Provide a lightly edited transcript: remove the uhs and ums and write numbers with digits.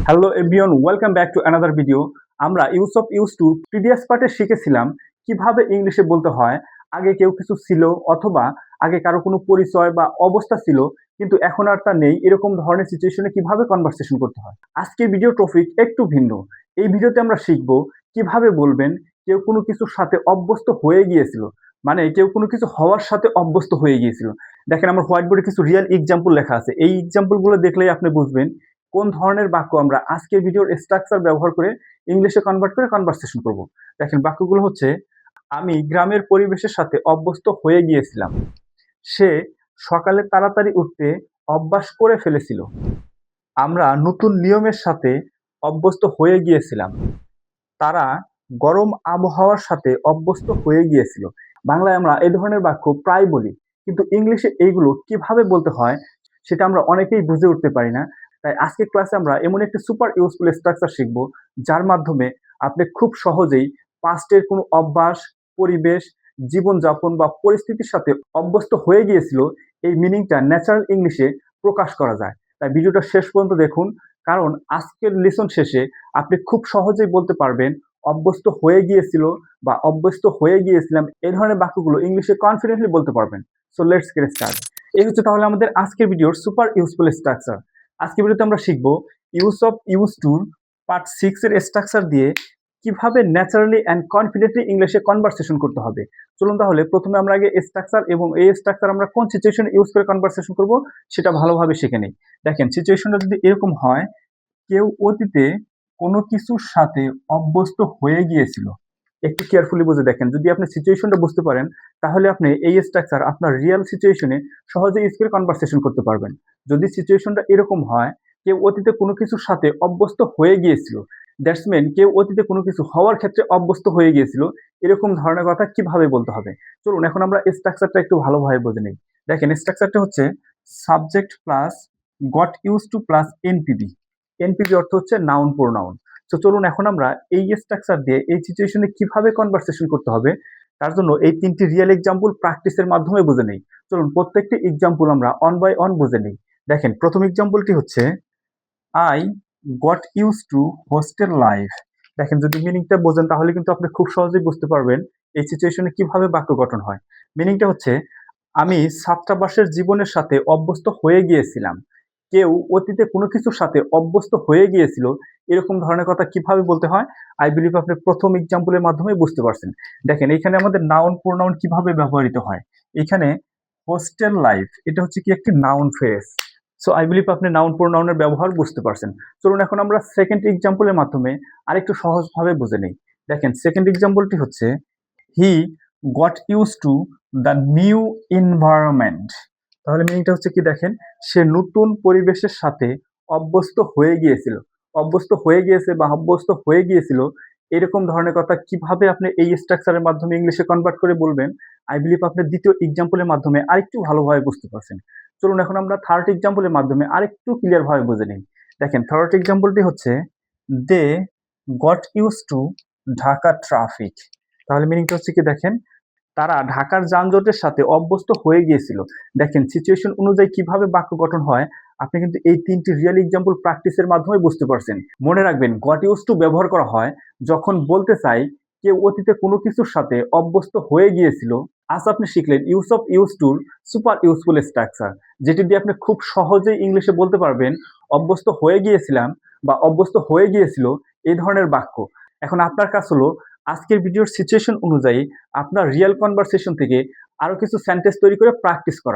Hello everyone, welcome back to another video. আমরা use of use to previous পার্টে শিখেছিলাম কিভাবে ইংলিশে বলতে হয়। আগে কেউ কিছু ছিল অথবা আগে কারো কোনো পরিচয় বা অবস্থা ছিল কিন্তু এখন আর তা নেই, এরকম ধরনের সিচুয়েশনে কিভাবে কনভারসেশন করতে হয়। আজকের ভিডিও টপিক একটু ভিন্ন। এই ভিডিওতে আমরা শিখব কিভাবে বলবেন কেউ কোনো কিছুর সাথে অভ্যস্ত হয়ে গিয়েছিল, মানে কেউ কোনো কিছু হওয়ার সাথে অভ্যস্ত হয়ে গিয়েছিল। দেখেন আমার হোয়াইট বোর্ডে কিছু রিয়েল এক্সাম্পল লেখা আছে, এই এক্সাম্পলগুলো দেখলেই আপনি বুঝবেন কোন ধরনের বাক্য আমরা আজকের ভিডিওর স্ট্রাকচার ব্যবহার করে ইংলিশে কনভার্ট করে কনভারসেশন করব। দেখেন বাক্যগুলো হচ্ছে, আমি গ্রামের পরিবেশের সাথে অভ্যস্ত হয়ে গিয়েছিলাম। সে সকালে তাড়াতাড়ি উঠতে অভ্যাস করে ফেলেছিল। আমরা নতুন নিয়মের সাথে অভ্যস্ত হয়ে গিয়েছিলাম। তারা গরম আবহাওয়ার সাথে অভ্যস্ত হয়ে গিয়েছিল। বাংলায় আমরা এই ধরনের বাক্য প্রায় বলি, কিন্তু ইংলিশে এইগুলো কিভাবে বলতে হয় সেটা আমরা অনেকেই বুঝে উঠতে পারি না। তাই আজকের ক্লাসে আমরা এমন একটি সুপার ইউজফুল স্ট্রাকচার শিখব যার মাধ্যমে আপনি খুব সহজেই পাস্টের কোনো অভ্যাস, পরিবেশ, জীবনযাপন বা পরিস্থিতির সাথে অভ্যস্ত হয়ে গিয়েছিল এই মিনিংটা ন্যাচারাল ইংলিশে প্রকাশ করা যায়। তাই ভিডিওটা শেষ পর্যন্ত দেখুন, কারণ আজকের লেসন শেষে আপনি খুব সহজেই বলতে পারবেন অভ্যস্ত হয়ে গিয়েছিল বা অভ্যস্ত হয়ে গিয়েছিলাম, এই ধরনের বাক্যগুলো ইংলিশে কনফিডেন্টলি বলতে পারবেন। So let's get start. এই হচ্ছে তাহলে আমাদের আজকের ভিডিওর সুপার ইউজফুল স্ট্রাকচার। আজকের ভিডিওতে আমরা শিখবো use of use two part 6 এর স্ট্রাকচার দিয়ে কিভাবে ন্যাচারালি অ্যান্ড কনফিডেন্টলি ইংলিশে কনভারসেশন করতে হবে। চলুন তাহলে প্রথমে আমরা আগে স্ট্রাকচার এবং এই স্ট্রাকচার আমরা কোন সিচুয়েশন ইউজ করে কনভারসেশন করব সেটা ভালোভাবে শিখে নিই। দেখেন সিচুয়েশনটা যদি এরকম হয়, কেউ অতীতে কোনো কিছুর সাথে অভ্যস্ত হয়ে গিয়েছিল। একটু কেয়ারফুলি বুঝে দেখেন, যদি আপনি সিচুয়েশনটা বুঝতে পারেন তাহলে আপনি এই স্ট্রাকচার আপনার রিয়েল সিচুয়েশনে সহজে ইউজ করে কনভারসেশন করতে পারবেন। যদি সিচুয়েশনটা এরকম হয়, কেউ অতীতে কোনো কিছুর সাথে অভ্যস্ত হয়ে গিয়েছিল, দ্যাটস মিন কেউ অতীতে কোনো কিছু হওয়ার ক্ষেত্রে অভ্যস্ত হয়ে গিয়েছিল, এরকম ধরনের কথা কিভাবে বলতে হবে। চলুন এখন আমরা স্ট্রাকচারটা একটু ভালোভাবে বুঝে নিই। দেখেন স্ট্রাকচারটা হচ্ছে subject plus goat use two plus NPV. NPV অর্থ হচ্ছে নাউন প্রোনাউন। তো চলুন এখন আমরা এই স্ট্রাকচার দিয়ে এই সিচুয়েশনে কিভাবে কনভারসেশন করতে হবে তার জন্য এই তিনটি রিয়েল এক্সাম্পল প্র্যাকটিসের মাধ্যমে বুঝে নেই। চলুন প্রত্যেকটি এক্সাম্পল আমরা অন বাই অন বুঝে নেই। দেখেন প্রথম এক্সাম্পলটি হচ্ছে, I got use two hostel life. দেখেন যদি মিনিংটা বোঝেন তাহলে কিন্তু আপনি খুব সহজেই বুঝতে পারবেন এই সিচুয়েশনে কিভাবে বাক্য গঠন হয়। মিনিংটা হচ্ছে, আমি ছাত্রাবাসের জীবনের সাথে অভ্যস্ত হয়ে গিয়েছিলাম। কেউ অতীতে কোনো কিছুর সাথে অভ্যস্ত হয়ে গিয়েছিল, এরকম ধরনের কথা কিভাবে বলতে হয় আই বিলিভ আপনি প্রথম এক্সাম্পলের মাধ্যমে বুঝতে পারছেন। দেখেন এখানে আমাদের নাউন প্রোনাউন কিভাবে ব্যবহৃত হয়। এখানে হোস্টেল লাইফ এটা হচ্ছে কি একটি noun phrase. So I believe আপনি নাউন প্রোনাউনের ব্যবহার বুঝতে পারছেন। চলুন এখন আমরা সেকেন্ড এক্সাম্পলের মাধ্যমে আরেকটু সহজভাবে বুঝে নেই। দেখেন সেকেন্ড এক্সাম্পলটি হচ্ছে, he got use to the new environment. তাহলে মিনিংটা হচ্ছে কি দেখেন, সে নতুন পরিবেশের সাথে অভ্যস্ত হয়ে গিয়েছিল। অভ্যস্ত হয়ে গিয়েছে বা অভ্যস্ত হয়ে গিয়েছিল, এরকম ধরনের কথা কিভাবে আপনি এই স্ট্রাকচারের মাধ্যমে ইংলিশে কনভার্ট করে বলবেন আই বিলিভ আপনি দ্বিতীয় এক্সাম্পলের মাধ্যমে আরেকটু ভালোভাবে বুঝতে পারছেন। চলুন এখন আমরা থার্ড এক্সাম্পলের মাধ্যমে আরেকটু ক্লিয়ার ভাবে বুঝে নিই। দেখেন থার্ড এক্সাম্পলটি হচ্ছে, they got use to Dhaka traffic. তাহলে মিনিংটা হচ্ছে কি দেখেন, তারা ঢাকার যানজটের সাথে অভ্যস্ত হয়ে গিয়েছিল। দেখেন সিচুয়েশন অনুযায়ী কিভাবে বাক্য গঠন হয় আপনি কিন্তু এই তিনটি রিয়েল এক্সাম্পল প্র্যাকটিসের মাধ্যমে বুঝতে পারছেন। মনে রাখবেন গট ইউজ টু ব্যবহার করা হয় যখন বলতে চাই কেউ অতীতে কোনো কিছুর সাথে অভ্যস্ত হয়ে গিয়েছিল। আজ আপনি শিখলেন use of use tour super useful structure, যেটি দিয়ে আপনি খুব সহজেই ইংলিশে বলতে পারবেন অভ্যস্ত হয়ে গিয়েছিলাম বা অভ্যস্ত হয়ে গিয়েছিল, এই ধরনের বাক্য। এখন আপনার কাজ হলো আজকের ভিডিওর সিচুয়েশন অনুযায়ী আপনার রিয়েল কনভারসেশন থেকে আরো কিছু সেন্টেন্স তৈরি করে প্র্যাকটিস করা।